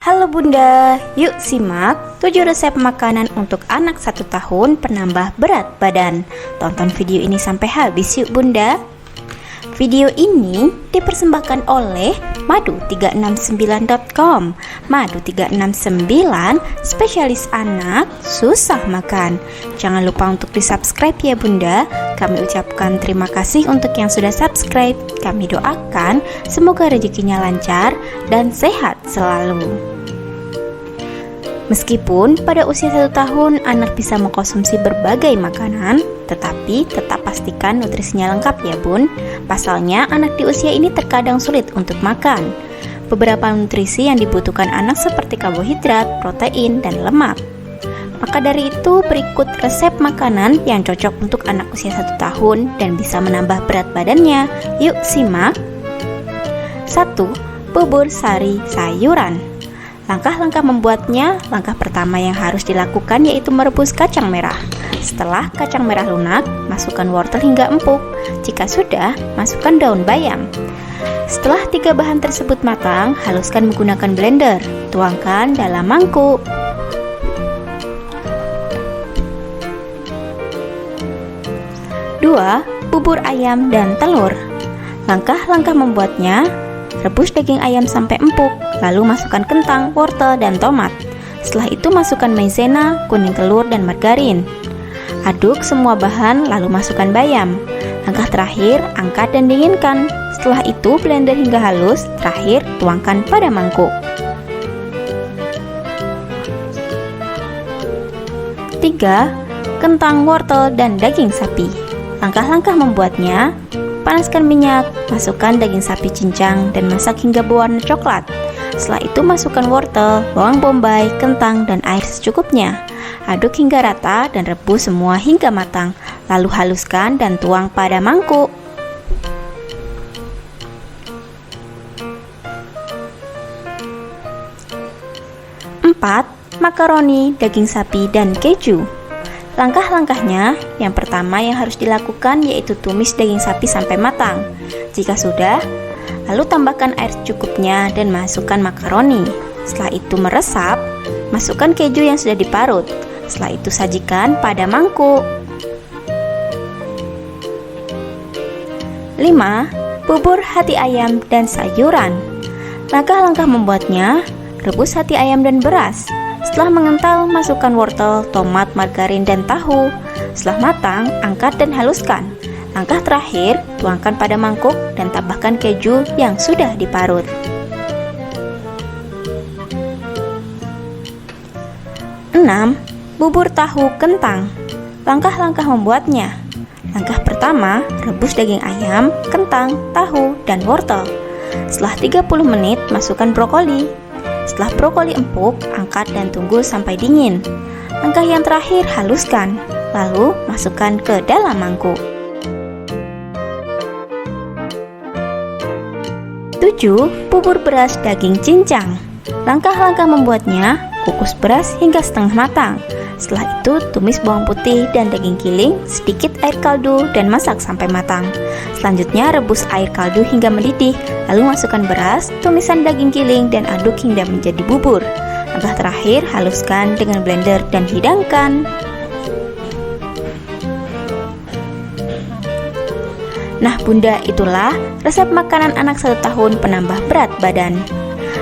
Halo Bunda, yuk simak 7 resep makanan untuk anak 1 tahun penambah berat badan. Tonton video ini sampai habis yuk Bunda. Video ini dipersembahkan oleh madu369.com. Madu369, spesialis anak susah makan. Jangan lupa untuk di-subscribe ya Bunda. Kami ucapkan terima kasih untuk yang sudah subscribe. Kami doakan semoga rezekinya lancar dan sehat selalu. Meskipun pada usia 1 tahun anak bisa mengkonsumsi berbagai makanan, tetapi tetap pastikan nutrisinya lengkap ya Bun. Pasalnya anak di usia ini terkadang sulit untuk makan. Beberapa nutrisi yang dibutuhkan anak seperti karbohidrat, protein, dan lemak. Maka dari itu berikut resep makanan yang cocok untuk anak usia 1 tahun dan bisa menambah berat badannya. Yuk simak. 1. Bubur sari sayuran. Langkah-langkah membuatnya, langkah pertama yang harus dilakukan yaitu merebus kacang merah. Setelah kacang merah lunak, masukkan wortel hingga empuk. Jika sudah, masukkan daun bayam. Setelah 3 bahan tersebut matang, haluskan menggunakan blender. Tuangkan dalam mangkuk. Dua, bubur ayam dan telur. Langkah-langkah membuatnya: rebus daging ayam sampai empuk, lalu masukkan kentang, wortel, dan tomat. Setelah itu masukkan maizena, kuning telur, dan margarin. Aduk semua bahan, lalu masukkan bayam. Langkah terakhir, angkat dan dinginkan. Setelah itu blender hingga halus. Terakhir, tuangkan pada mangkuk. 3. Kentang, wortel, dan daging sapi. Langkah-langkah membuatnya: panaskan minyak, masukkan daging sapi cincang dan masak hingga berwarna coklat. Setelah itu masukkan wortel, bawang bombay, kentang, dan air secukupnya. Aduk hingga rata dan rebus semua hingga matang. Lalu haluskan dan tuang pada mangkuk. 4. Makaroni, daging sapi, dan keju. Langkah-langkahnya, yang pertama yang harus dilakukan yaitu tumis daging sapi sampai matang. Jika sudah, lalu tambahkan air secukupnya dan masukkan makaroni. Setelah itu meresap, masukkan keju yang sudah diparut. Setelah itu sajikan pada mangkuk. 5. Bubur hati ayam dan sayuran. Langkah-langkah membuatnya: rebus hati ayam dan beras. Setelah mengental, masukkan wortel, tomat, margarin, dan tahu. Setelah matang, angkat dan haluskan. Langkah terakhir, tuangkan pada mangkuk dan tambahkan keju yang sudah diparut. 6. Bubur tahu kentang. Langkah-langkah membuatnya: langkah pertama, rebus daging ayam, kentang, tahu, dan wortel. Setelah 30 menit, masukkan brokoli. Setelah brokoli empuk, angkat dan tunggu sampai dingin. Langkah yang terakhir, haluskan, lalu masukkan ke dalam mangkuk. 7. Bubur beras daging cincang. Langkah-langkah membuatnya: kukus beras hingga setengah matang. Setelah itu tumis bawang putih dan daging giling, sedikit air kaldu, dan masak sampai matang. Selanjutnya rebus air kaldu hingga mendidih, lalu masukkan beras, tumisan daging giling, dan aduk hingga menjadi bubur. Langkah terakhir, haluskan dengan blender dan hidangkan. Nah Bunda, itulah resep makanan anak 1 tahun penambah berat badan.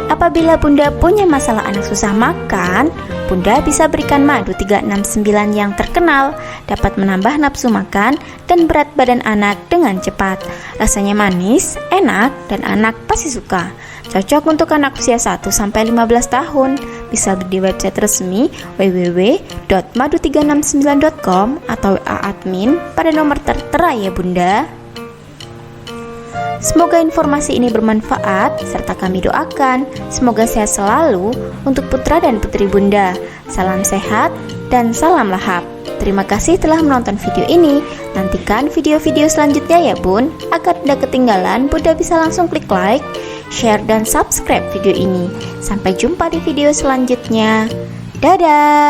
Apabila Bunda punya masalah anak susah makan, Bunda bisa berikan madu 369 yang terkenal, dapat menambah nafsu makan dan berat badan anak dengan cepat. Rasanya manis, enak, dan anak pasti suka. Cocok untuk anak usia 1-15 tahun. Bisa di website resmi www.madu369.com atau WA admin pada nomor tertera ya Bunda. Semoga informasi ini bermanfaat, serta kami doakan semoga sehat selalu untuk putra dan putri Bunda. Salam sehat dan salam lahap. Terima kasih telah menonton video ini. Nantikan video-video selanjutnya ya Bun. Agar tidak ketinggalan, Bunda bisa langsung klik like, share, dan subscribe video ini. Sampai jumpa di video selanjutnya. Dadah!